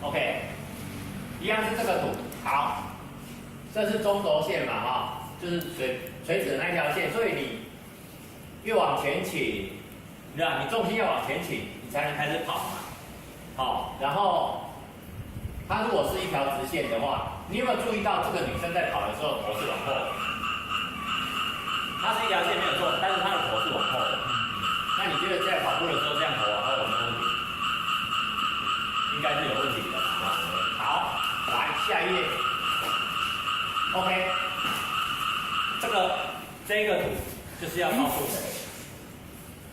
OK， 一样是这个图。好，这是中轴线嘛，哈，就是垂直的那条线，所以你越往前倾，对吧？你重心要往前倾，你才能开始跑嘛。好，然后它如果是一条直线的话，你有没有注意到这个女生在跑的时候头是往后的？它是一条线没有错，但是她的头是往后的。那你觉得在跑步的时候这样头往后有没有问题？应该是有问题的。好，来下一页。OK， 这个图就是要告诉我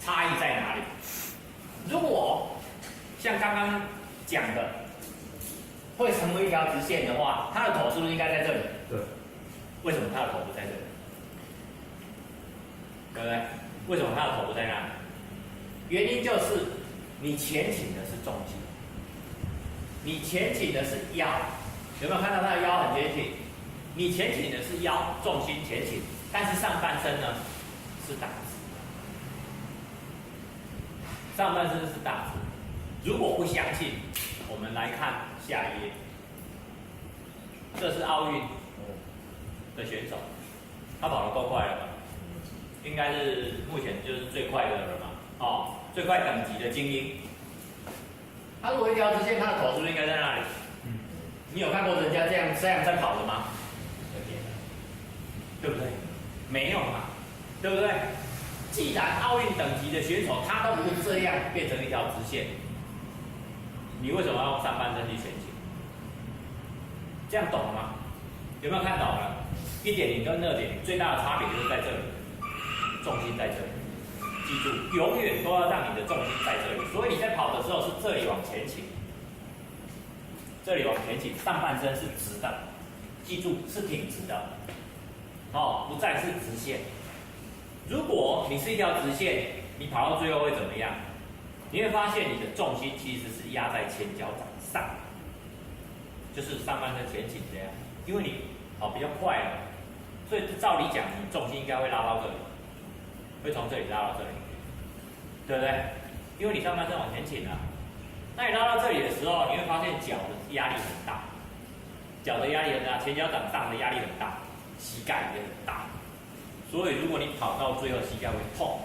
差异在哪里。如果像刚刚讲的，会成为一条直线的话，它的头是不是应该在这里？对。为什么它的头不在这里？对不对？为什么它的头不在那里？原因就是你前倾的是重心，你前倾的是腰，有没有看到它的腰很前倾？你前倾的是腰，重心前倾，但是上半身呢是打直，上半身是打直。如果不相信，我们来看下一页，这是奥运的选手，他跑得够快了吧？应该是目前就是最快的了嘛，哦，最快等级的精英。他如果一条直线，他的头是不是应该在那里？你有看过人家这样在跑的吗？对不对？没有嘛，对不对？既然奥运等级的选手他都不是这样变成一条直线，你为什么要用上半身去前倾？这样懂了吗？有没有看懂了？1.0跟2.0最大的差别就是在这里，重心在这里。记住，永远都要让你的重心在这里。所以你在跑的时候是这里往前倾，这里往前倾，上半身是直的，记住是挺直的，哦，不再是直线。如果你是一条直线，你跑到最后会怎么样？你会发现你的重心其实是压在前脚掌上，就是上半身前倾这样，因为你跑比较快了，所以照理讲，你重心应该会拉到这里，会从这里拉到这里，对不对？因为你上半身往前倾了，那你拉到这里的时候，你会发现脚的压力很大，脚的压力很大，前脚掌上的压力很大，膝盖也很大，所以如果你跑到最后膝盖会痛，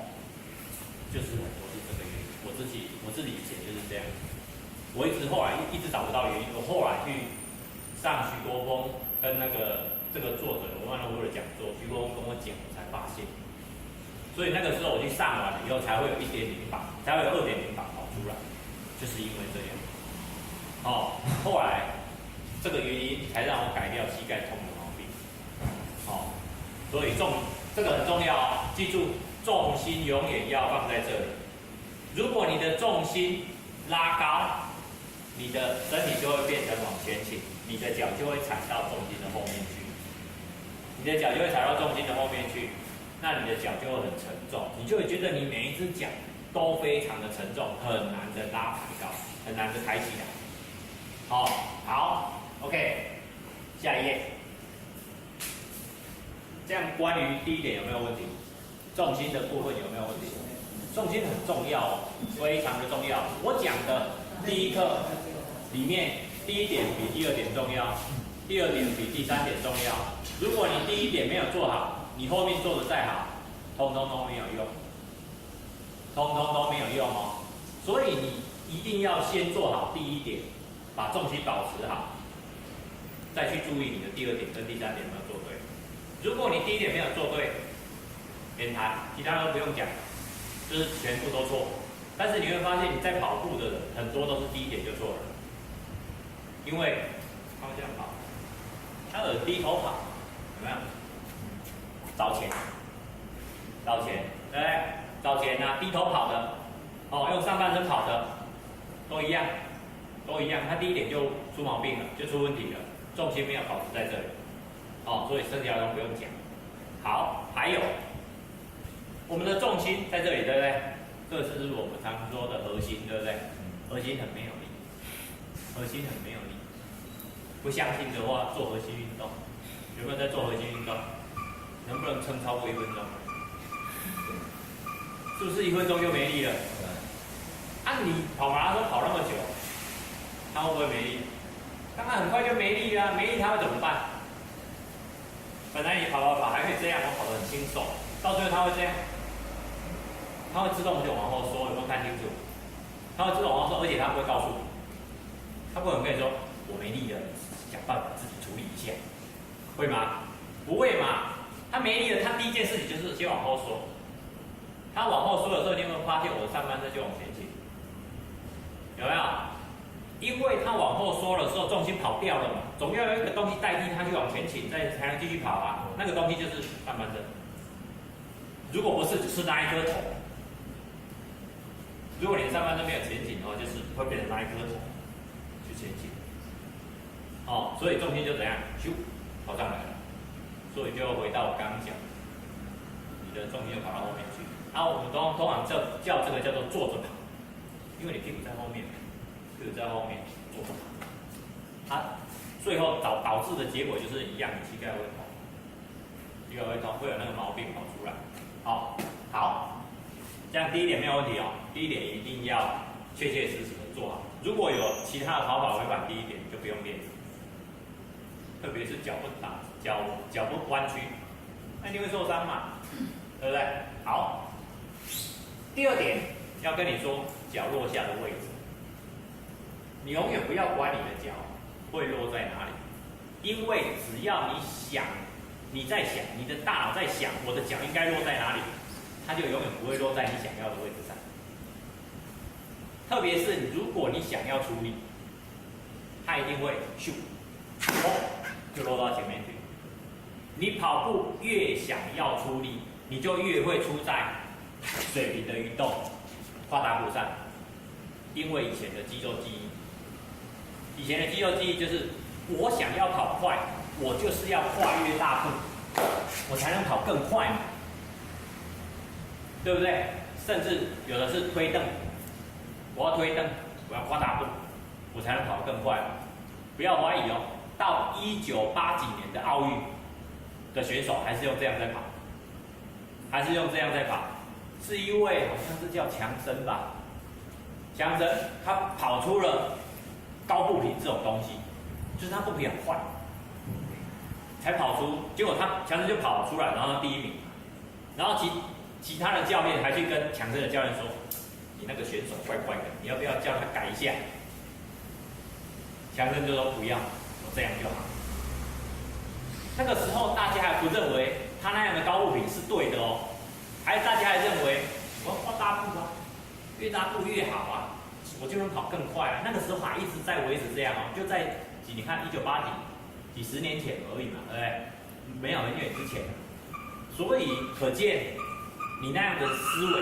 就是很多是这个原因。我自己以前就是这样，我后来一直找不到原因，我后来去上徐国峰跟这个作者罗曼诺夫的讲座，徐国峰跟我讲，我才发现。所以那个时候我去上完了以后，才会有1.0版，才会有2.0版跑出来，就是因为这样。哦，后来这个原因才让我改掉膝盖痛的毛病。哦，所以这个很重要哦，记住重心永远要放在这里。如果你的重心拉高，你的身体就会变成往前倾，你的脚就会踩到重心的后面去，你的脚就会踩到重心的后面去，那你的脚就会很沉重，你就会觉得你每一只脚都非常的沉重，很难的拉抬高，很难的抬起来。好 ，OK， 下一页。这样关于第一点有没有问题？重心的部分有没有问题？重心很重要，非常的重要。我讲的第一课里面，第一点比第二点重要，第二点比第三点重要。如果你第一点没有做好，你后面做的再好，通通都没有用，通通都没有用哦。所以你一定要先做好第一点，把重心保持好，再去注意你的第二点跟第三点有没有做对。如果你第一点没有做对，免谈，其他都不用讲，就是全部都错。但是你会发现你在跑步的人很多都是第一点就错了，因为方向跑，他低头跑，有没有？找钱，对不对？找钱啊，低头跑的，哦，用上半身跑的，都一样，他第一点就出毛病了，就出问题了，重心没有保持在这里，哦，所以身体好像不用讲。好，还有我们的重心在这里，对不对？这是我们常说的核心，对不对？核心很没有力，不相信的话，做核心运动，有没有在做核心运动？能不能撑超过1分钟？是不是1分钟就没力了？按你跑马拉松跑那么久，他会不会没力？当然很快就没力了，没力它会怎么办？本来你跑还可以这样，我跑得很轻松，到最后它会这样，它会自动就往后缩，有没有看清楚？它会自动往后缩，而且它不会告诉你，它不可能跟你说我没力了，想办法自己处理一下，会吗？不会嘛？它没力了，它第一件事情就是先往后缩。它往后缩的时候，你有没有发现我的上半身就往前倾？有没有？因为它往后缩的时候，重心跑掉了嘛，总要有一个东西代替它去往前倾，才能继续跑啊。那个东西就是上半身。如果不是，只是那一颗头。如果你的上半身没有前倾的话，就是会变成那一颗头去前倾。哦，所以重心就怎样，咻，跑上来了。所以就要回到我刚刚讲，你的重心就跑到后面去。然后我们通常叫这个叫做坐着跑，因为你屁股在后面，屁股在后面坐着跑，它最后导致的结果就是一样，你膝盖会痛，膝盖会痛，会有那个毛病跑出来。好，这样第一点没有问题哦。第一点一定要确确实实的做好。如果有其他的跑法违反第一点，就不用练，特别是脚不弯曲，那你会受伤嘛，对不对？好。第二点要跟你说脚落下的位置，你永远不要管你的脚会落在哪里，因为只要你在想，你的大脑在想我的脚应该落在哪里，它就永远不会落在你想要的位置上。特别是如果你想要出力，它一定会咻，就落到前面去。你跑步越想要出力，你就越会出在水平的运动、跨大步上，因为以前的肌肉记忆就是我想要跑快，我就是要跨越大步，我才能跑更快嘛，对不对？甚至有的是推蹬，我要推蹬，我要跨大步，我才能跑得更快。不要怀疑哦，到1980几年的奥运的选手还是用这样在跑，是因为好像是叫强森吧，强森他跑出了高步频这种东西，就是他步频很快，才跑出，结果强森就跑出来，然后他第一名，然后其他的教练还去跟强森的教练说，你那个选手怪怪的，你要不要叫他改一下？强森就说不要，我这样就好。那个时候大家还不认为他那样的高步频是对的哦。大家还认为我要跨大步啊，越大步越好啊，我就能跑更快啊。那个时候还一直在维持这样哦，就在你看1980几十年前而已嘛，对不对？没有很远之前，所以可见你那样的思维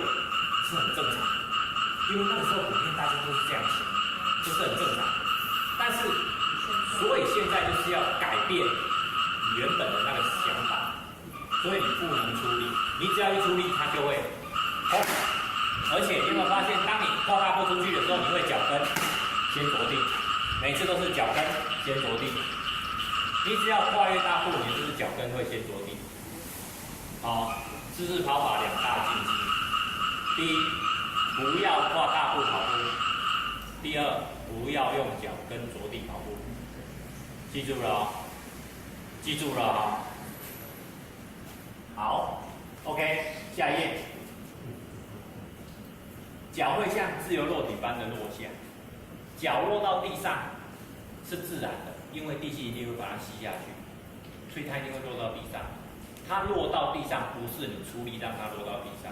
是很正常的，因为那个时候普遍大家都是这样想，就是很正常。但是，所以现在就是要改变你原本的那个想法。所以你不能出力，你只要一出力，它就会轰。而且你有没有发现，当你跨大步出去的时候，你会脚跟先着地，每次都是脚跟先着地。你只要跨越大步，你就是脚跟会先着地。姿势跑法2大禁忌：第一，不要跨大步跑步；第二，不要用脚跟着地跑步。记住了哦，记住了哦。好 ，OK， 下一页。脚会像自由落体般的落下，脚落到地上是自然的，因为地心引力会把它吸下去，所以它一定会落到地上。它落到地上不是你出力让它落到地上，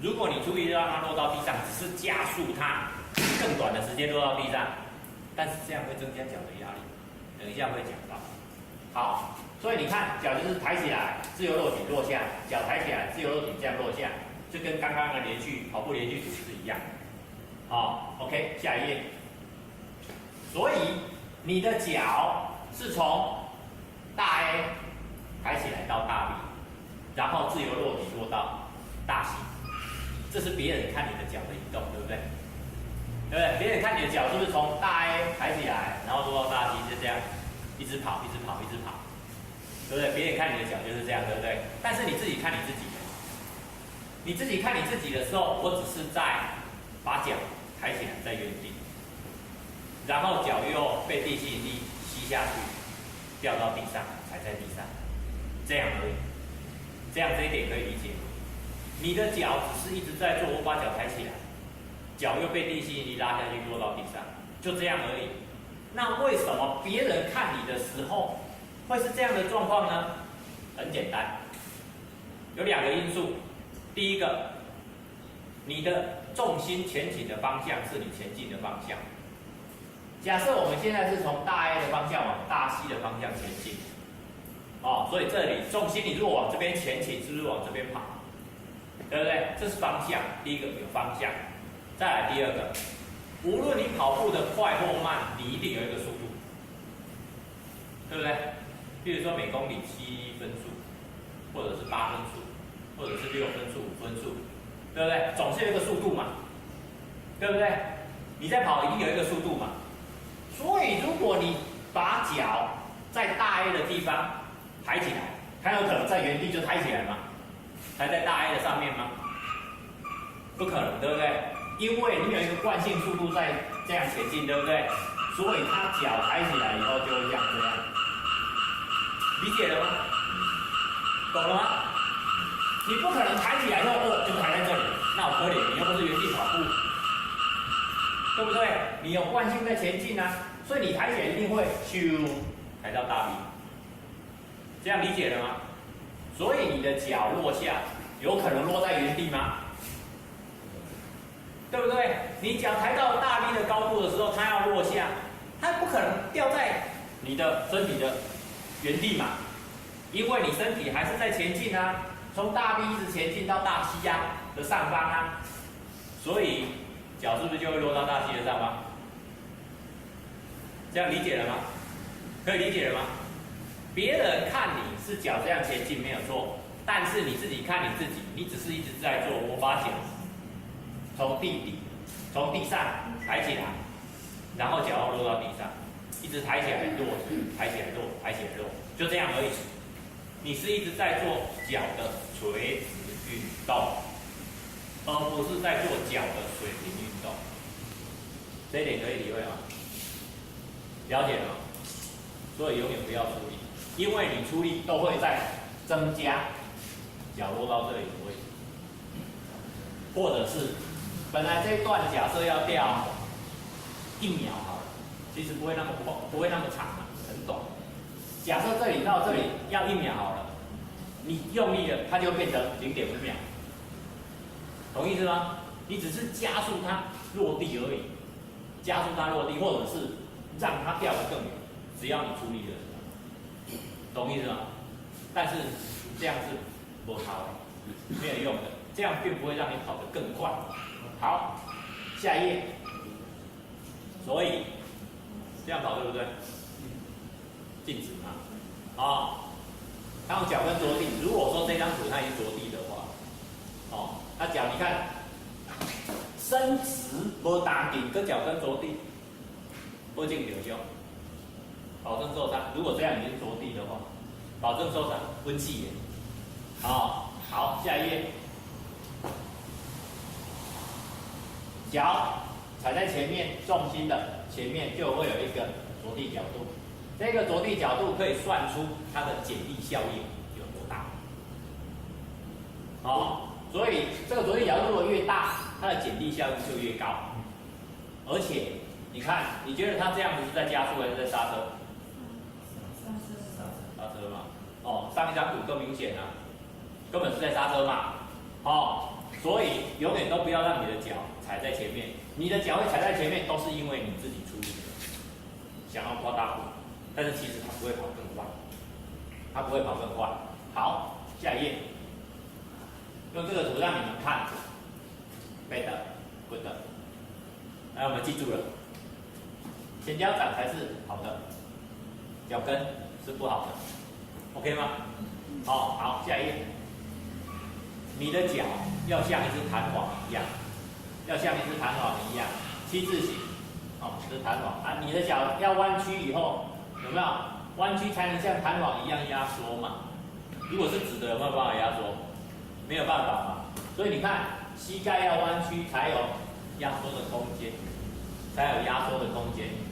如果你出力让它落到地上，只是加速它更短的时间落到地上，但是这样会增加脚的压力，等一下会讲到。好。所以你看，脚就是抬起来，自由落体落下；脚抬起来，自由落体这样落下，就跟刚刚的跑步连续组是一样。好 ，OK， 下一页。所以你的脚是从大 A 抬起来到大 B， 然后自由落体落到大 C， 这是别人看你的脚的移动，对不对？对不对？别人看你的脚是不是从大 A 抬起来，然后落到大 C， 就这样一直跑，一直跑，一直跑。对不对？别人看你的脚就是这样，对不对？但是你自己看你自己，你自己看你自己的时候，我只是在把脚抬起来，在原地，然后脚又被地心引力吸下去，掉到地上，踩在地上，这样而已。这样这一点可以理解吗？你的脚只是一直在做，我把脚抬起来，脚又被地心引力拉下去，落到地上，就这样而已。那为什么别人看你的时候会是这样的状况呢？很简单，有2个因素。第一个，你的重心前倾的方向是你前进的方向。假设我们现在是从大 A 的方向往大 C 的方向前进，所以这里重心你如果往这边前倾，是不是往这边跑？对不对？这是方向，第一个有方向。再来第二个，无论你跑步的快或慢，你一定有一个速度，对不对？比如说每公里7分数，或者是8分数，或者是6分数、5分数，对不对？总是有一个速度嘛，对不对？你在跑一定有一个速度嘛。所以如果你把脚在大 A 的地方抬起来，它有可能在原地就抬起来吗？抬在大 A 的上面吗？不可能，对不对？因为你有一个惯性速度在这样前进，对不对？所以它脚抬起来以后就会像这样，理解了吗？懂了吗？你不可能抬起来以后就抬在这里，那好可怜，你又不是原地跑步，对不对？你有惯性在前进啊，所以你抬起来一定会咻抬到大 B， 这样理解了吗？所以你的脚落下，有可能落在原地吗？对不对？你脚抬到大 B 的高度的时候，它要落下，它不可能掉在你的身体的原地嘛，因为你身体还是在前进啊，从大 B 一直前进到大 C 的上方啊，所以脚是不是就会落到大 C 的上方？这样理解了吗？可以理解了吗？别人看你是脚这样前进没有错，但是你自己看你自己，你只是一直在做，我把脚从地上抬起来，然后脚要落到地上，一直抬起来落，抬起来落，抬起来落，就这样而已。你是一直在做脚的垂直运动，而不是在做脚的水平运动。这一点可以体会吗？了解了吗？所以永远不要出力，因为你出力都会在增加脚落到这里的位置，或者是本来这一段假设要掉1秒好了，其实不会那么长啊，很短。假设这里到这里要1秒好了，你用力了，它就变成0.5秒，懂意思吗？你只是加速它落地而已，加速它落地，或者是让它掉得更远，只要你出力了。懂意思吗？但是这样是不好的，没有用的，这样并不会让你跑得更快。好，下一页。所以这样跑对不对？静止嘛，当脚跟着地。如果说这张图它已经着地的话，那脚你看伸直无打紧，跟脚跟着地，不进流胸。保证受伤。如果这样已经着地的话，保证受伤，温气炎。好，下一页。脚踩在前面，重心的前面就会有一个着地角度。这个着地角度可以算出它的剪力效应有多大。所以这个着地角度如果越大，它的剪力效应就越高。而且你看，你觉得它这样子是在加速还是在刹车？刹车嘛，上一张图更明显啊，根本是在刹车嘛，所以永远都不要让你的脚踩在前面，你的脚会踩在前面，都是因为你自己出力的，想要夸大步，但是其实它不会跑更快，它不会跑更快。好，下一页，用这个图让你们看 ，bad，good， 来我们记住了，前脚掌才是好的，脚跟是不好的。OK 吗？好，下一页。你的脚要像一只弹簧一样，七字形，是弹簧啊。你的脚要弯曲以后，有没有弯曲才能像弹簧一样压缩嘛？如果是直的，有没有办法压缩？没有办法嘛。所以你看，膝盖要弯曲才有压缩的空间，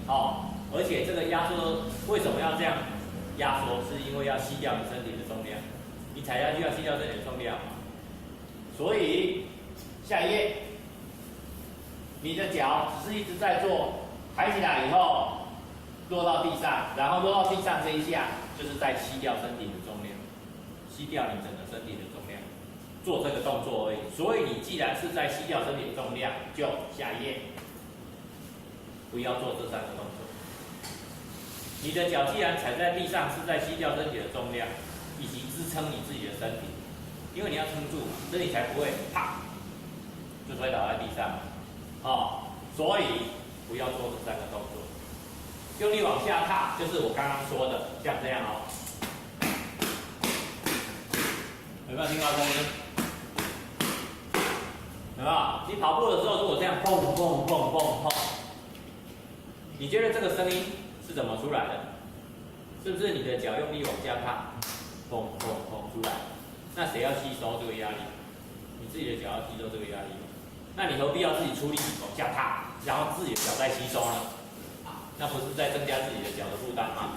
哦，而且这个压缩为什么要这样压缩？是因为要吸掉你身体的重量，你踩下去要吸掉身体的重量嘛。所以下一页，你的脚只是一直在做，抬起来以后落到地上，然后落到地上这一下，就是在吸掉身体的重量，吸掉你整个身体的重量，做这个动作而已。所以你既然是在吸掉身体的重量，就下一页，不要做这3个动作。你的脚既然踩在地上，是在吸掉身体的重量，以及支撑你自己的身体，因为你要撑住嘛，身体才不会啪就推倒在地上。哦，所以不要做这3个动作。用力往下踏，就是我刚刚说的，像这样哦。有没有听到声音？有没有？你跑步的时候，如果这样蹦蹦蹦蹦蹦，你觉得这个声音是怎么出来的？是不是你的脚用力往下踏，蹦蹦蹦出来？那谁要吸收这个压力？你自己的脚要吸收这个压力。那你何必要自己出力往下踏，然后自己的脚再吸收呢？那不是在增加自己的脚的负担吗？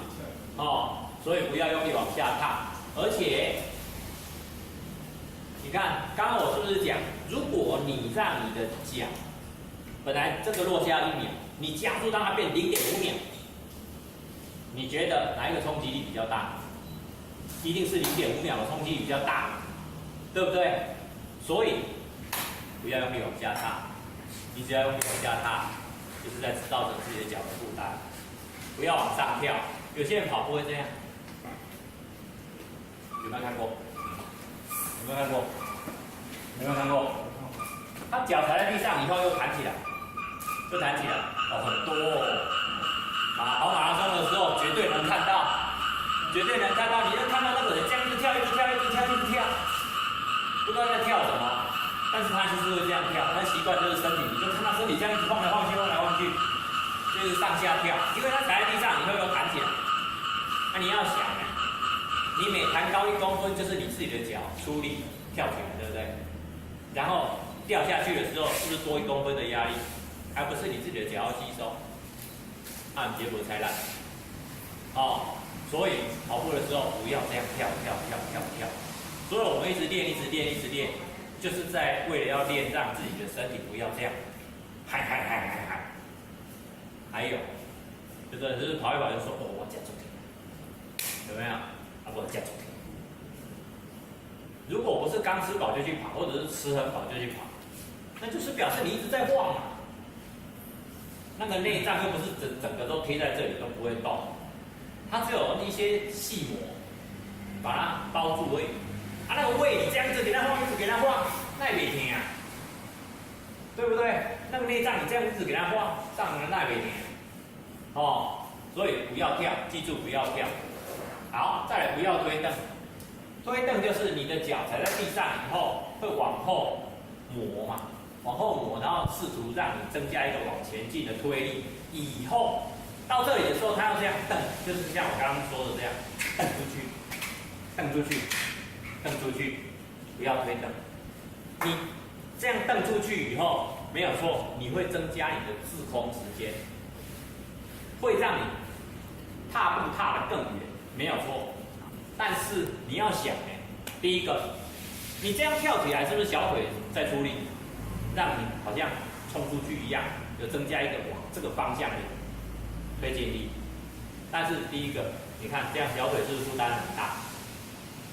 哦，所以不要用力往下踏，而且你看，刚刚我是不是讲，如果你让你的脚本来这个落下1秒，你加速让它变0.5秒，你觉得哪一个冲击力比较大？一定是0.5秒的冲击力比较大，对不对？所以不要用力往下踏，你只要用力往下踏，就是在造成自己的脚的负担。不要往上跳，有些人跑步会这样，有没有看过？有没有看过？有没有看过？他脚踩在地上以后又弹起来，又弹起来，哦，很多哦。跑马拉松的时候绝对能看到，绝对能看到，你就看到那个人这样一直跳，一直跳，一直跳，一直跳，不知道在跳什么，但是他就是会这样跳，他习惯就是身体，你就看他身体这样一直晃来晃去，晃来晃去，就是上下跳，因为他踩在地上以后又弹起来。那你要想，你每弹高1公分，就是你自己的脚出力跳起来，对不对？然后掉下去的时候，是不是多1公分的压力？还不是你自己的脚要吸收，按结果才烂。哦，所以跑步的时候不要这样跳。所以我们一直练，就是在为了要练让自己的身体不要这样，嗨。还有，就是跑一跑就说，哦，我加重点，有没有？不加重点。如果不是刚吃饱就去跑，或者是吃很饱就去跑，那就是表示你一直在晃嘛。那个内脏又不是整个都贴在这里都不会动，它只有一些细膜把它包住而已。那个胃你这样子给它晃，一直给它晃，那也没停啊，对不对？那个内脏你这样一直给它晃，上了那也没停。哦，所以不要跳，记住不要跳。好，再来不要推蹬。推蹬就是你的脚踩在地上以后会往后磨嘛，往后磨，然后试图让你增加一个往前进的推力。以后到这里的时候，它要这样蹬，就是像我刚刚说的这样，蹬出去，不要推蹬。你这样蹬出去以后，没有错，你会增加你的滞空时间，会让你踏步踏得更远，没有错。但是你要想第一个，你这样跳起来是不是小腿在出力，让你好像冲出去一样，有增加一个往这个方向的推进力。但是第一个，你看这样小腿是不是负担很大？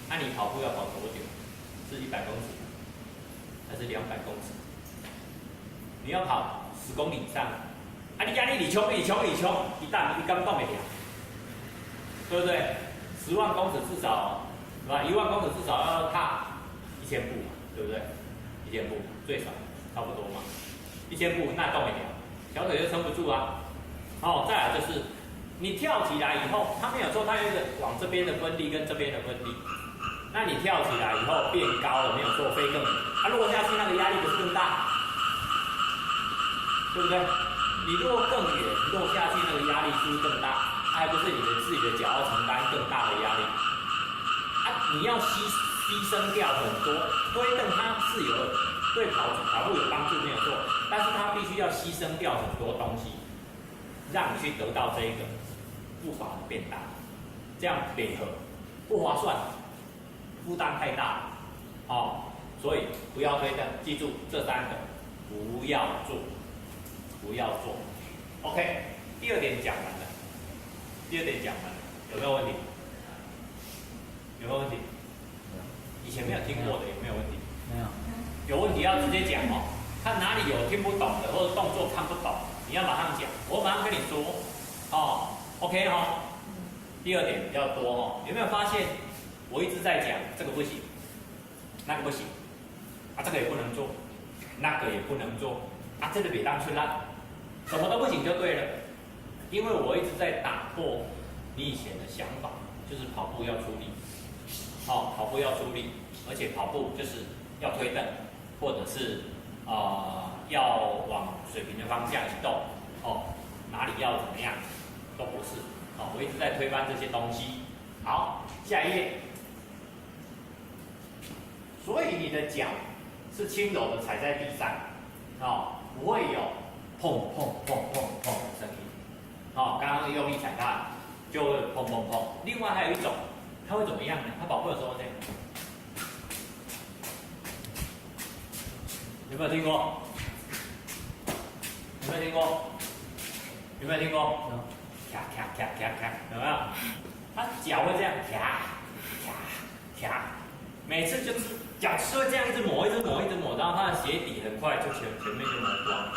那你跑步要跑多久？是100公尺，还是200公尺？你要跑10公里以上，你压力你冲，一旦动不了，对不对？10万公尺至少，是吧？1万公尺至少要踏1000步嘛，对不对？1000步最少，差不多嘛。1000步那动不了，小腿就撑不住啊。哦，再来就是你跳起来以后，它没有说它有一个往这边的分力跟这边的分力。那你跳起来以后变高了，没有说飞更远，落下去那个压力不是更大，对不对？你落更远，落下去那个压力是不是更大？还不是你自己的脚要承担更大的压力？你要牺牲掉很多。推蹬它是有对跑步有帮助没有错，但是它必须要牺牲掉很多东西。让你去得到这个步伐的变大，这样配合不划算，负担太大，哦，所以不要推灯，记住这3个不要做，不要做。OK， 第2点讲完了，第2点讲完了，有没有问题？有没有问题？以前没有听过的有没有问题？没有。有问题要直接讲哦，看哪里有听不懂的或者动作看不懂，你要马上讲，我马上跟你说，哦 ，OK 哦。第2点比较多哦，有没有发现我一直在讲这个不行，那个不行，啊这个也不能做，那个也不能做，啊这个别当出烂，什么都不行就对了，因为我一直在打破你以前的想法，就是跑步要出力，哦跑步要出力，而且跑步就是要推蹬，或者是要往水平的方向移动，哦哪里要怎么样都不是。哦，我一直在推翻这些东西。好，下一页。所以你的脚是轻柔的踩在地上，哦，不会有砰砰砰砰砰的声音。哦，刚刚用力踩它，就会砰砰砰。另外还有一种，它会怎么样呢？它跑步的时候这样，有没有听过？有没有听过？有没有听过？有。咔咔咔咔咔，有没有？他脚会这样咔咔咔，每次就是脚是会这样一直磨，一直磨，一直磨，然后他的鞋底很快就前面就磨光。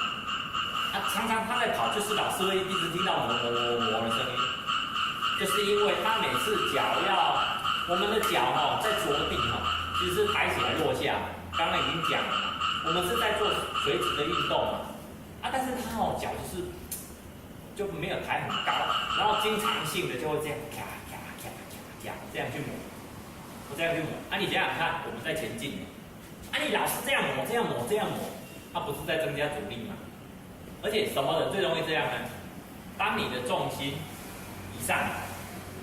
常常他在跑，就是老师会一直听到磨磨磨磨的声音，就是因为他每次脚要，我们的脚在着地其实是抬起来落下，刚刚已经讲了嘛，我们是在做垂直的运动嘛，但是他脚就没有抬很高，然后经常性的就会这样咔咔咔咔咔这样去磨，这样去磨。你想想看，我们在前进，你老是这样磨，这样磨，这样磨，不是在增加阻力吗？而且什么人最容易这样呢？当你的重心以上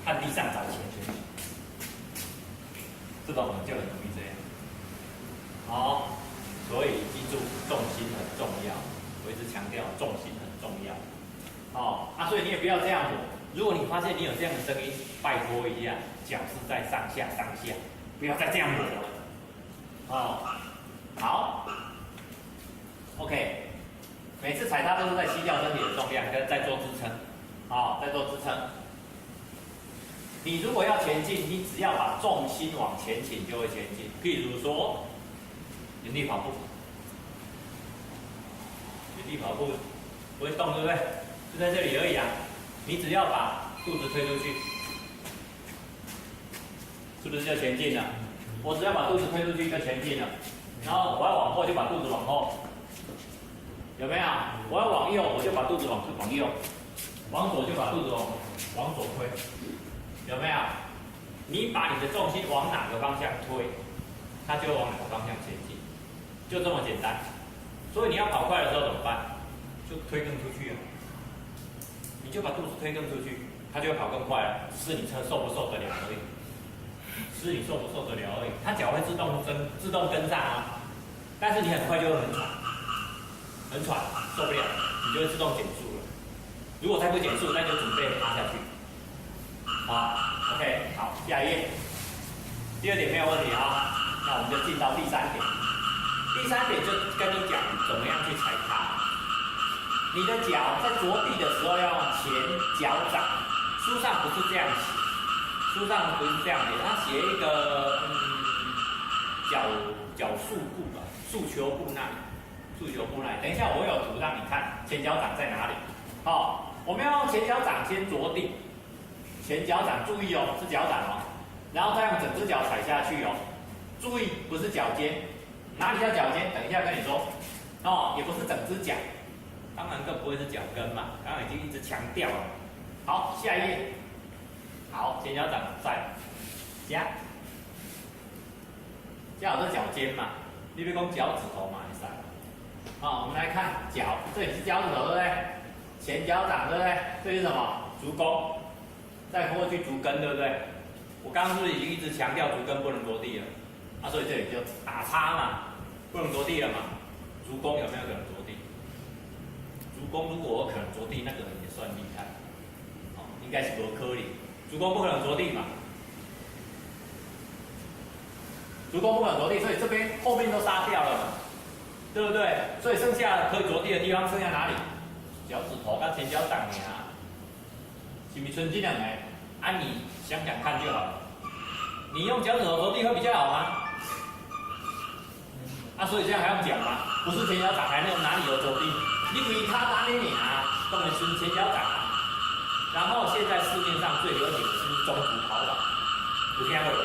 和地上找前去，这种人就很容易这样。好，所以记住重心很重要，我一直强调重心很重要。所以你也不要这样磨。如果你发现你有这样的声音，拜托一下，脚是在上下上下，不要再这样磨了。好 ，OK， 每次踩踏都是在吸掉身体的重量，跟在做支撑，在做支撑。你如果要前进，你只要把重心往前倾就会前进。譬如说，原地跑步，原地跑步不会动，对不对？就在这里而已啊，你只要把肚子推出去，是不是就前进了？我只要把肚子推出去就前进了，然后我要往后就把肚子往后，有没有？我要往右我就把肚子往右，往左就把肚子往左推，有没有？你把你的重心往哪个方向推，它就往哪个方向前进，就这么简单。所以你要跑快的时候怎么办？就推更出去啊。你就把肚子推更出去，它就会跑更快了，只是你受不受得了而已。是你受不受得了而已。它脚会自动跟上啊，但是你很快就会很喘，受不了，你就会自动减速了。如果再不减速，那就准备趴下去。好 ，OK， 好，下一页。第2点没有问题啊，那我们就进到第3点。第3点就跟你讲怎么样去踩踏。你的脚在着地的时候要用前脚掌，书上不是这样写，书上不是这样写，它写一个脚束部吧，束球部那里。等一下我有图让你看前脚掌在哪里。我们要用前脚掌先着地，前脚掌注意是脚掌然后再用整只脚踩下去注意不是脚尖，哪里叫脚尖？等一下跟你说也不是整只脚。当然更不会是脚跟嘛，刚刚已经一直强调了。好，下一页。好，前脚掌在夹好这脚尖嘛，你别讲脚趾头嘛，会使。我们来看脚，这里是脚趾头，对不对？前脚掌，对不对？这是什么？足弓，再过去足跟，对不对？我刚刚是不是已经一直强调足跟不能着地了？所以这里就打叉嘛，不能着地了嘛。足弓有没有可能着地？足弓如果我可能着地，那个人也是算厉害，哦，应该是不可能，足弓不可能着地嘛，足弓不可能着地，所以这边后面都杀掉了嘛，对不对？所以剩下可以着地的地方剩下哪里？脚趾头跟前脚掌呀，是不是剩这两个？啊，你想想看就好了。你用脚趾头着地会比较好吗？啊，所以这样还用讲吗？不是前脚掌还能哪里有着地？你规卡打你啊，当然是前脚掌啊。然后现在市面上最流行的是中途跑法，有听过没？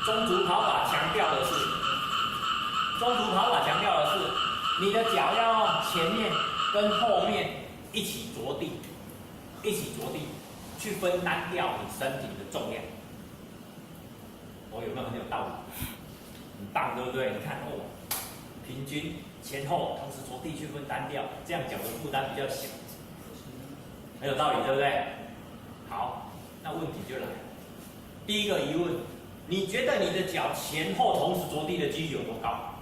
中途跑法强调的是，你的脚要前面跟后面一起着地，去分担掉你身体的重量。我有没有很有道理？很棒，对不对？你看哦，平均前后同时着地去分担掉，这样脚的负担比较小，很有道理，对不对？好，那问题就来了。第一个疑问，你觉得你的脚前后同时着地的几率有多高？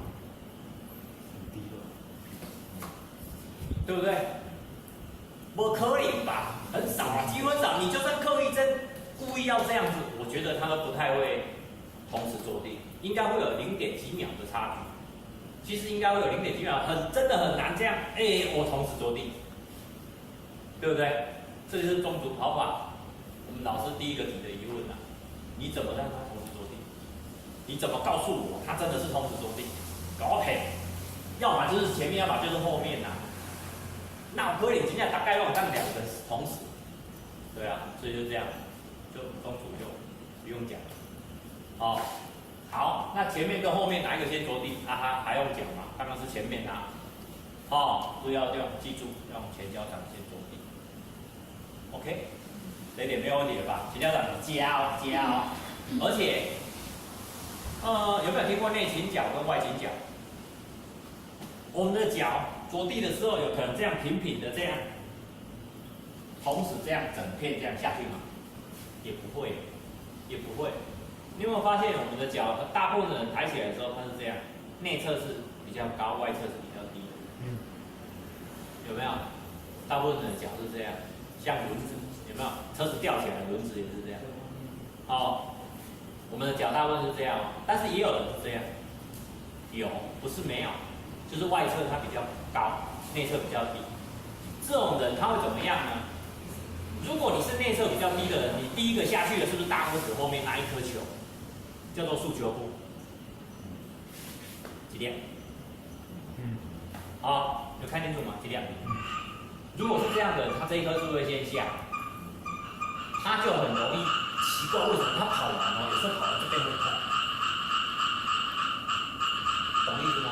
对不对？不可能吧，很少啊，几乎很少。你就算刻意故意要这样子，我觉得他都不太会同时着地，应该会有0.几秒的差距。其实应该会有0.几秒，真的很难这样。我同时着地，对不对？这就是中途跑法。我们老师第一个提的疑问啊，你怎么让他同时着地？你怎么告诉我他真的是同时着地？搞赔，要么就是前面，要么就是后面啊。那我可以今天大概用这样2个同时，对啊，所以就这样，就中途就不用讲了。哦，好，那前面跟后面哪一个先着地？还用讲吗？刚刚是前面啊。哦，都要记住，要用前脚掌先着地。OK， 这一点没有问题了吧？前脚掌加哦，而且，有没有听过内倾脚跟外倾脚？我们的脚着地的时候，有可能这样平平的这样，同时这样整片这样下去吗？也不会。你有没有发现我们的脚大部分的人抬起来的时候，它是这样，内侧是比较高，外侧是比较低的。有没有？大部分的脚是这样，像轮子，有没有？车子吊起来的轮子也是这样。哦，我们的脚大部分是这样哦，但是也有人是这样，有，不是没有。就是外侧它比较高，内侧比较低。这种人他会怎么样呢？如果你是内侧比较低的人，你第一个下去的是不是大拇指后面那一颗球，叫做束球部？几点？好，有看清楚吗？几点？如果是这样的人，他这一颗是不是会先下？他就很容易奇怪，为什么他跑完哦，有时候跑到这边会痛，懂意思吗？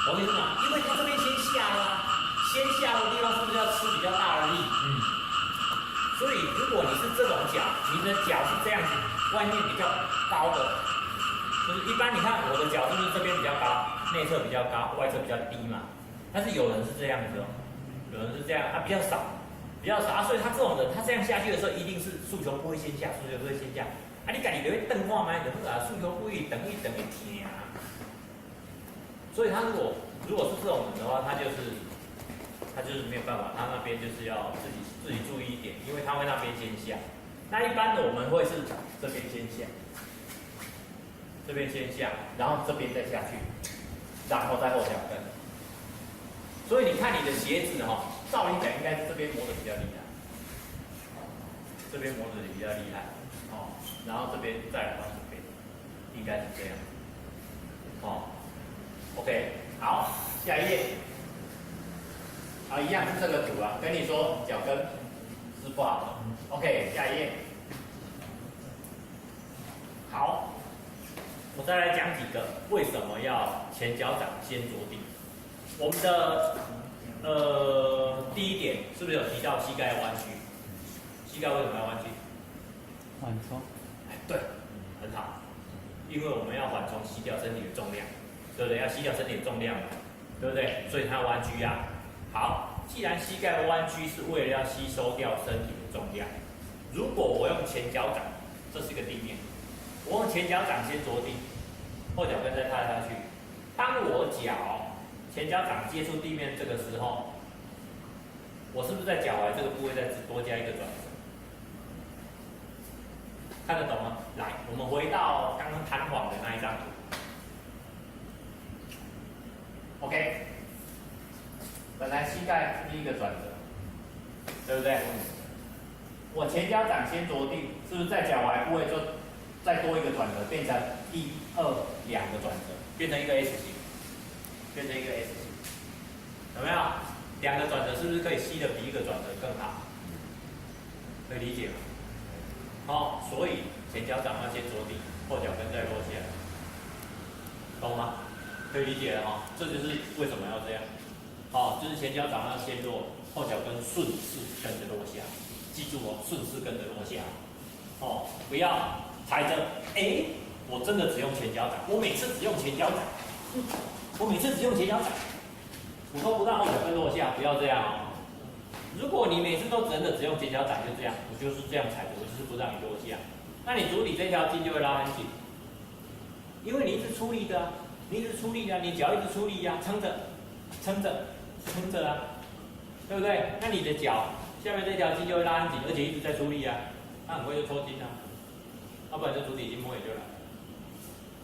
懂意思吗？因为他这边先下啦，先下的地方是不是要吃比较大的力？所以如果你是这种脚，你的脚是这样子，外面比较高的，就是一般你看我的脚是不是这边比较高，内侧比较高，外侧比较低嘛？但是有人是这样子哦，有人是这样，比较少啊。所以他这种人，他这样下去的时候，一定是束球部会先下，束球部会先下。啊，你自己就会瞪看吗？就好啊，束球部一等会疼。所以他如果是这种人的话，他就是没有办法，他那边就是要自己注意一点，因为他会那边先下。那一般的我们会是这边先下，然后这边再下去，然后再后脚跟。所以你看你的鞋子哈，照理讲应该是这边磨的比较厉害，这边磨的比较厉害，哦，然后这边再来到这边，应该是这样，哦。OK， 好，下一页。好，一样是这个图啊，跟你说脚跟是不好的。OK， 下一页。好，我再来讲几个为什么要前脚掌先着地。我们的第一点是不是有提到膝盖要弯曲？膝盖为什么要弯曲？缓冲。对，很好，因为我们要缓冲吸掉身体的重量。对不对？要吸掉身体的重量嘛，对不对？所以它弯曲啊。好，既然膝盖弯曲是为了要吸收掉身体的重量，如果我用前脚掌，这是一个地面，我用前脚掌先着地，后脚跟再踏下去。当我前脚掌接触地面这个时候，我是不是在脚踝这个部位再多加一个转折？看得懂吗？来，我们回到刚刚弹簧的那一张图。OK， 本来膝盖是一个转折，对不对？我前脚掌先着地，是不是在脚踝部位就再多一个转折，变成1、2、2个转折，变成一个 S 型，变成一个 S 型，有没有？2个转折是不是可以吸的比一个转折更好？可以理解吗？好，所以前脚掌要先着地，后脚跟再落下来，懂吗？可以理解了哈，这就是为什么要这样。好，就是前脚掌要先落，后脚跟顺势跟着落下。记住哦，顺势跟着落下。哦，不要踩着，我真的只用前脚掌，我每次只用前脚掌，我每次只用前脚掌，我都不让后脚跟落下，不要这样哦。如果你每次都真的只用前脚掌，就这样，我就是这样踩着，我就是不让你落下，那你足底这条筋就会拉很紧，因为你一直出力的啊，你一直出力啊，你脚一直出力啊，撑着，撑着，撑着啊，对不对？那你的脚下面这条筋就会拉很紧，而且一直在出力啊，那很快就抽筋啊，要不然就足底筋膜炎就来了。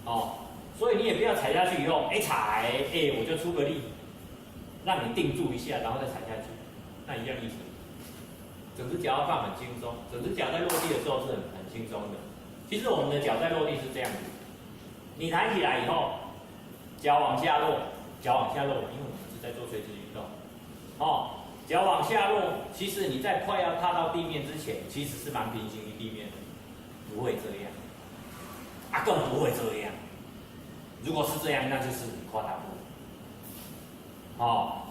哦，所以你也不要踩下去以后，踩，我就出个力，让你定住一下，然后再踩下去，那一样意思。整只脚要放很轻松，整只脚在落地的时候是很轻松的。其实我们的脚在落地是这样子，你抬起来以后，脚往下落，脚往下落，因为我们是在做垂直运动，哦，脚往下落，其实你在快要踏到地面之前，其实是蛮平行于地面的，不会这样，更不会这样。如果是这样，那就是你夸大不。好，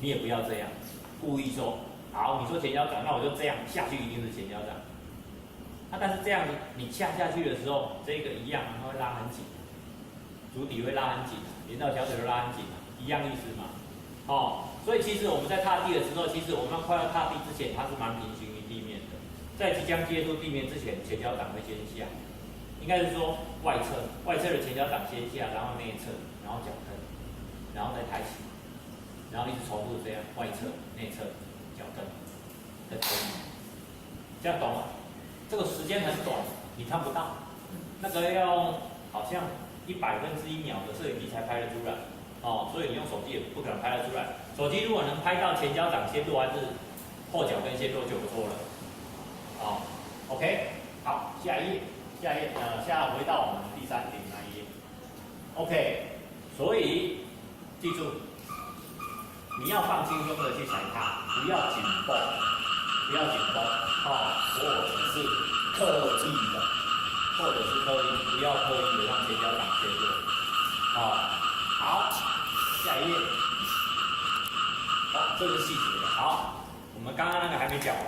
你也不要这样，故意说，好，你说前脚掌，那我就这样下去，一定是前脚掌。但是这样你下去的时候，这个一样，它会拉很紧，足底会拉很紧，连到小腿都拉很紧，一样意思嘛。所以其实我们在踏地的时候，其实我们快要踏地之前，它是蛮平行于地面的。在即将接触地面之前，前脚掌会先下，应该是说外侧的前脚掌先下，然后内侧，然后脚跟，然后再抬起，然后一直重复这样，外侧、内侧、脚跟，再抬起，这样懂吗？这个时间很短，你看不到，那个要用好像100分之1秒的摄影机才拍得出来。所以你用手机也不可能拍得出来。手机如果能拍到前脚掌先落还是后脚跟先落就不错了。OK， 好，下一页，回到我们第3点那一页。OK， 所以记住，你要放轻松的去踩它，不要紧绷，不要紧绷，或者是刻意的，不要刻意的让前脚掌先落。好，下一页。这是细节的。好，我们刚刚那个还没讲完。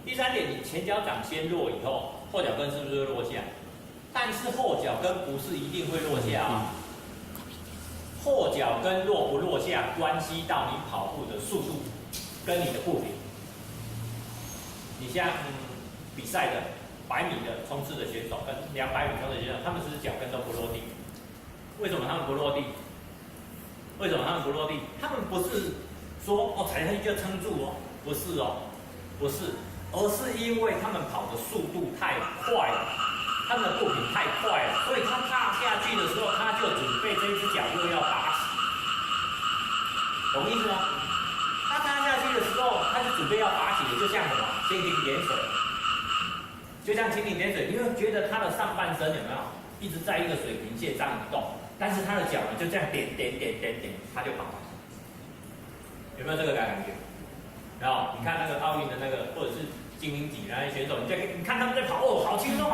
第3点，你前脚掌先落以后，后脚跟是不是会落下？但是后脚跟不是一定会落下啊。后脚跟落不落下，关系到你跑步的速度跟你的步频。你像比赛的100米的冲刺的选手跟200米冲刺的选手，他们是脚跟都不落地。为什么他们不落地？他们不是说踩下去就撑住哦，不是，而是因为他们跑的速度太快了，他们的步频太快了，所以他踏下去的时候，他就准备这一只脚又要拔起，懂意思吗？他踏下去的时候，他就准备要拔起的，就像什么蜻蜓点水，你会觉得他的上半身有没有一直在一个水平线上移动？但是他的脚呢，就这样点，他就跑了。有没有这个感觉？然后你看那个奥运的那个，或者是精英级那些选手，你看他们在跑，好轻松，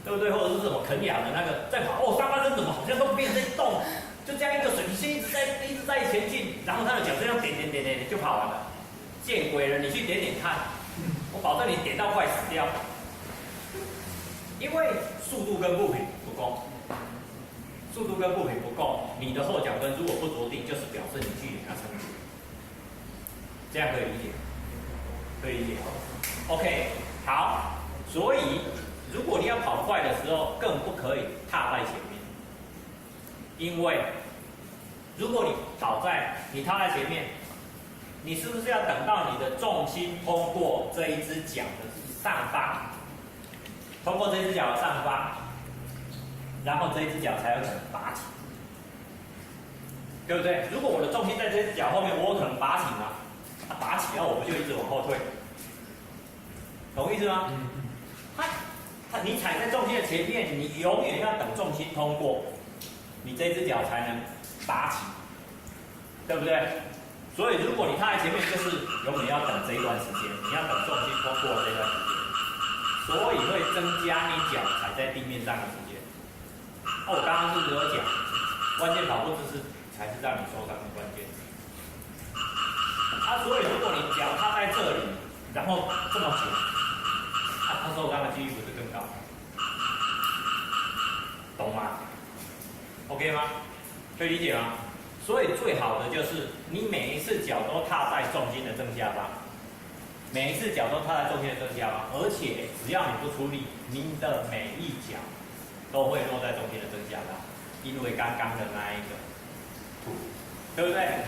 对不对？或者是什么肯亚的那个在跑，上半身怎么好像都没有在动，就这样一个水平线一直在前进，然后他的脚这样点就跑完了。见鬼了！你去点看，我保证你点到快死掉，因为速度跟步频不够。你的后脚跟如果不着地，就是表示你距离要撑住，这样可以理解。OK， 好，所以如果你要跑快的时候，更不可以踏在前面，因为如果你踏在前面，你是不是要等到你的重心通过这一只脚的上方，通过这一只脚的上方，然后这一只脚才有可能拔起，对不对？如果我的重心在这只脚后面，我有可能拔起吗？它拔起，然后我不就一直往后退，懂意思吗？你踩在重心的前面，你永远要等重心通过，你这只脚才能拔起，对不对？所以如果你踏在前面，就是永远要等这一段时间，你要等重心通过这段时间，所以会增加你脚踩在地面上的时间。我刚刚是不是有讲，关键跑步姿势才是让你受伤的关键。所以如果你脚踏在这里，然后这么紧，它受伤的几率不是更高？懂吗 ？OK 吗？可以理解吗？所以最好的就是你每一次脚都踏在重心的正下方，每一次脚都踏在重心的正下方，而且只要你不出力，您的每一脚都会落在重心的正下方，因为刚刚的那一个土，对不对？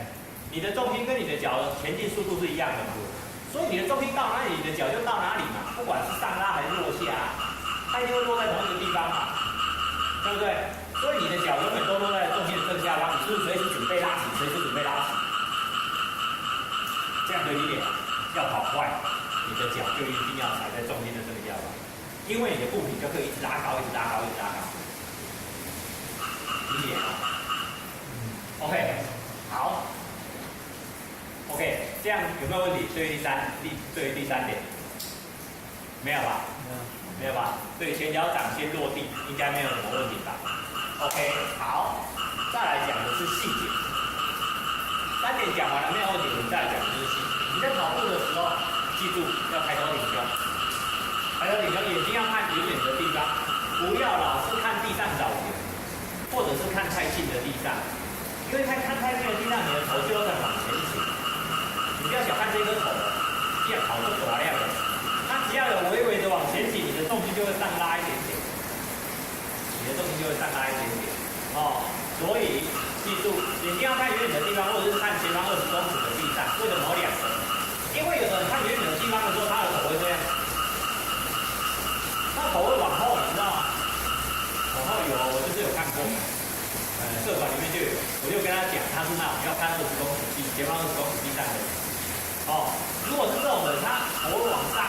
你的重心跟你的脚的前进速度是一样的嘛，所以你的重心到哪里，你的脚就到哪里嘛，不管是上拉还是落下，它一定会落在同一个地方嘛，对不对？所以你的脚永远都落在重心的正下方，你是不是随时准备拉起，随时准备拉起？这样可以理解吗？要跑快，你的脚就一定要踩在重心的正下方，因为你的步频就可以一直拉高，一直拉高，一直拉高。理解吗 ？OK， 好。OK， 这样有没有问题？对于第三点，没有吧？没有吧？对，前脚掌先落地，应该没有什么问题吧 ？OK， 好，再来讲的是细节。3点讲完了没有问题，我们再来讲的就是细节。你在跑步的时候，记住要抬头挺胸，抬头挺胸，眼睛要看远远的地方，不要老是看地上找圆，或者是看太近的地上，因为看太近的地上，你的头就有可能往前倾。你不要小看这颗头，这样跑就短量了。它只要有微微的往前倾，你的重心就会上拉一点点，你的重心就会上拉一点点。所以记住，眼睛要看远远的地方，或者是看前方20公尺的地上。为什么有2个？因为有的人看远远的地方的时候，他的头会这样，他头会往后，你知道吗？往后有，我就是有看过。社团里面就有，我就跟他讲，他是那种要看20公尺地，前方20公尺地上的。如果是这种人，他头往上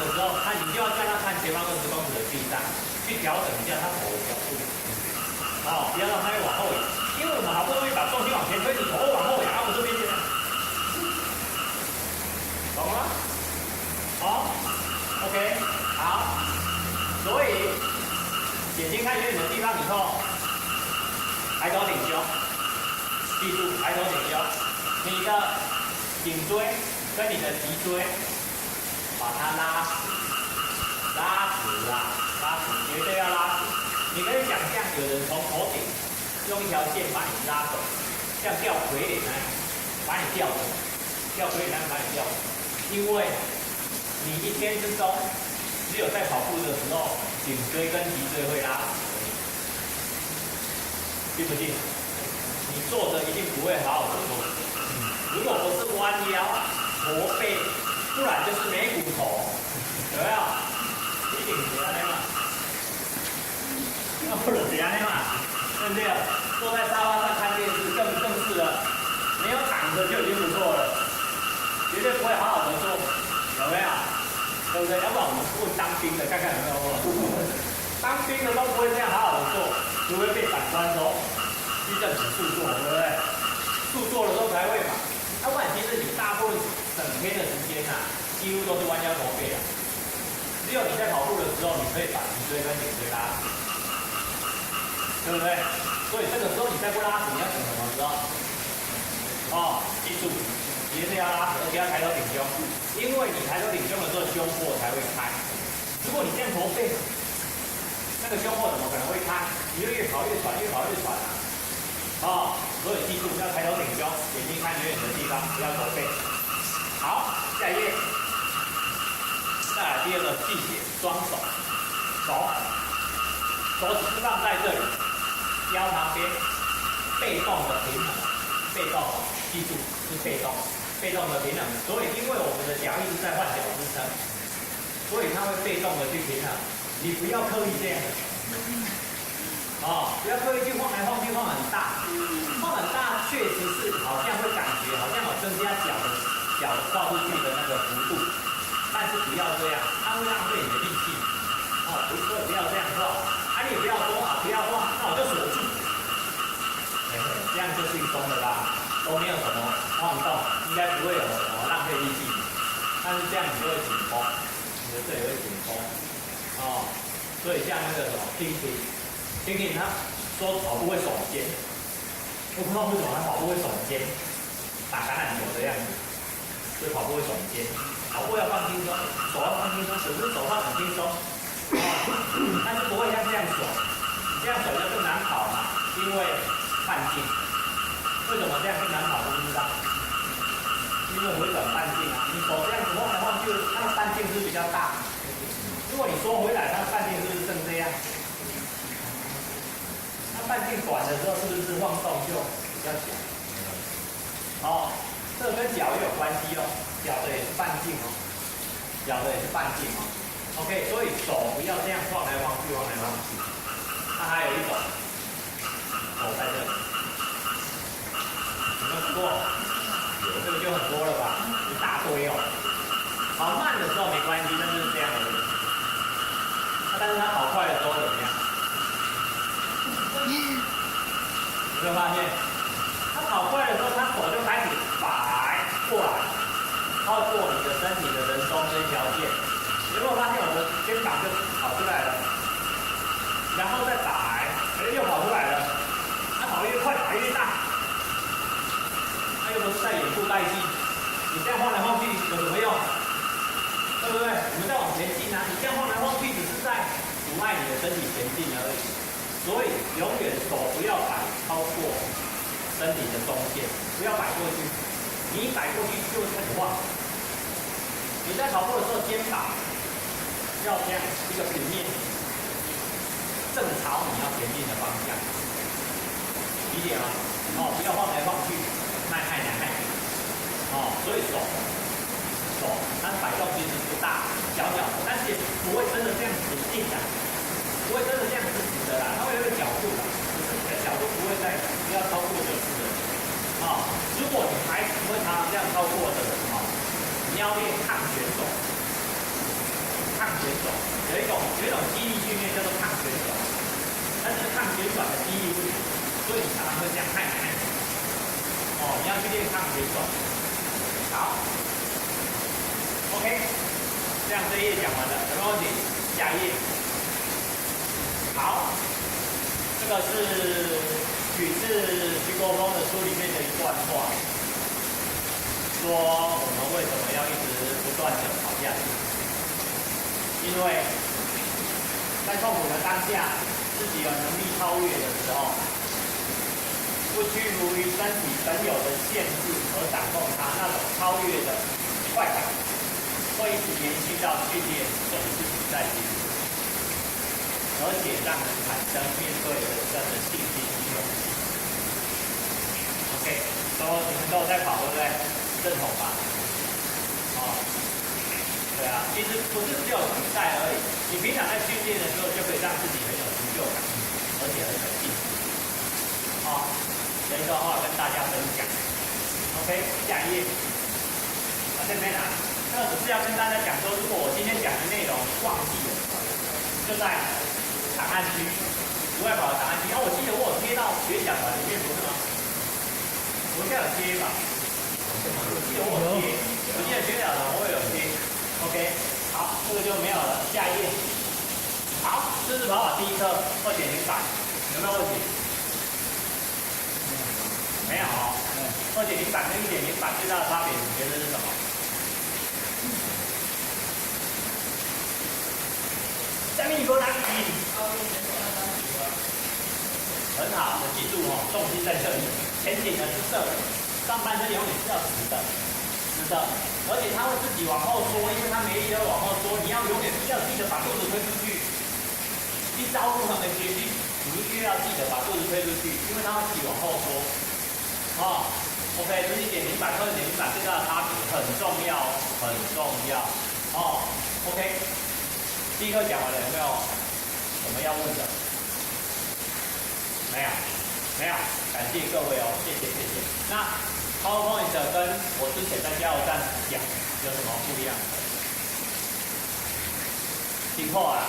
的时候，你就要叫他看前方20公尺的地上，去调整一下他头的角度。不要让他往后仰，因为我们好不容易把重心往前推，你头会往后仰，我这边这样，懂吗？OK， 好，所以眼睛看远远的地方以后。抬头挺胸，记住抬头挺胸。你的颈椎跟你的脊椎，把它拉直，拉直，绝对要拉直。你可以想象有人从头顶用一条线把你拉走，像吊傀儡那样把你吊走，吊傀儡那样把你吊走。因为你一天之中只有在跑步的时候，颈椎跟脊椎会拉直。信不信？你坐着一定不会好好的坐。如果不是弯腰、驼背，不然就是没骨头，有没有？你顶起来嘛？那不能这样嘛？对不对？坐在沙发上看电视更是了，没有躺着就已经不错了，绝对不会好好的做，有没有？对不对？要不然我们问当兵的看看有没有？当兵的都不会这样好好的做。除非被长官说去政府速做，对不对？速做的时候才会嘛。要不然其实你大部分整天的时间几乎都是弯腰驼背的。只有你在跑步的时候，你可以把脊椎跟颈椎拉直，对不对？所以这个时候你再不拉直，你要等什么时候？记住，一定要拉直，而且要抬头挺胸，因为你抬头挺胸的时候，胸廓才会开。如果你这样驼背，那个胸廓怎么可能会开？你就越跑越喘，越跑越喘所以记住要抬头挺胸，眼睛看远远的地方，不要驼背。好，下一页。再来第2个细节，双手，手指放在这里，腰旁边，被动的平衡，被动，记住是被动，被动的平衡。所以因为我们的脚一直在换脚支撑，所以它会被动的去平衡。你不要刻意这样。不要刻意去晃来晃去，晃很大，晃很大，确实是好像会感觉好像有增加脚的跨出去的那个幅度，但是不要这样，它会浪费你的力气。不要这样晃，你也不要说不要晃，那我就锁住，这样就轻松了吧，都没有什么晃动，应该不会有什么浪费力气，但是这样你就会紧绷，你的这里会紧绷，所以像那个什么Tintin他说跑步会耸肩，我不知道为什么他跑步会耸肩，打橄榄球的样子，所以跑步会耸肩。跑步要放轻松，手要放轻松，只是手放很轻松，但是不会像这样甩，你这样甩就更难跑嘛，因为半径。为什么这样更难跑？不知道，因为回转半径啊，你手这样子晃来晃去，它的半径是比较大。如果你缩回来，它的半径是不是剩这样？半径短的时候，是不是晃动就比较小？这个跟脚也有关系哦，脚的也是半径哦，脚的也是半径哦。OK， 所以手不要这样晃来晃去，晃来晃去。那还有一种，手在这里，有没有试过？有，这个就很多了吧，一大堆哦。跑慢的时候没关系，那就是这样而已。但是他跑快的时候怎么样？有没有发现，他跑快的时候，他手就开始摆过来，超过你的身体的人中这一条线。有没有发现我的肩膀就跑出来了？然后再摆，又跑出来了。他跑越快，摆越大。他又不是在掩护待机，你这样晃来晃去有什么用？对不对？我们在往前进啊，你这样晃来晃去只是在阻碍你的身体前进而已。所以永远手不要摆超过身体的中线，不要摆过去。你一摆过去就会开始晃。你在跑步的时候，肩膀要这样一个平面，正朝你要前进的方向，理解吗？不要晃来晃去，太难。所以手它摆动其实不大，小的，但是也不会真的这样子硬的。不会真的这样子死的啦，它会有个角度啦，只是你的角度不会再不要超过就是了。如果你还不会常常这样超过的人，你要练抗旋转。抗旋转有一种肌力训练叫做抗旋转，但是抗旋转的肌力不足，所以你常常会这样看。你要去练抗旋转。好 ，OK， 这样这一页讲完了，有没有问题？下一页。好，这个是取自徐国峰的书里面的一段话，说我们为什么要一直不断的跑下去？因为在痛苦的当下，自己有能力超越的时候，不屈服于身体本有的限制而掌控它，那种超越的快感，会一直延续到训练总是不再结束。而且让人产生面对人生的信心与勇气。OK， 你们都有在跑，对不对？认同吧？对啊，其实不是只有比赛而已，你平常在训练的时候就可以让自己很有成就感，而且很有信心。这一段话跟大家分享。OK， 下一页。这边那只是要跟大家讲说，如果我今天讲的内容忘记了，就在档案区，户外跑的档案区。我记得我有贴到学讲团里面，不是吗？我应该有贴吧？我记得我有贴，我记得学讲团我也有贴。OK， 好，这个就没有了。下一页。好，这是跑法第一课2.0版，有没有问题？没有2.0版跟1.0版最大的差别，你觉得是什么？下面一个单词。很好的记住重心在这里。前倾的是这里，上半身永远是要直的，而且它会自己往后缩，因为它没力要往后缩。你要永远要记得把肚子推出去。一招入行的学习，你一定要记得把肚子推出去，因为它会自己往后缩。OK， 直体点平板跟点平板最大的差别很重要，很重要。哦 ，OK， 第一课讲完了，有没有什么要问的？没有，没有，感谢各位哦，谢谢谢谢。那 PowerPoint 跟我之前在加油站讲有什么不一样？听错啊？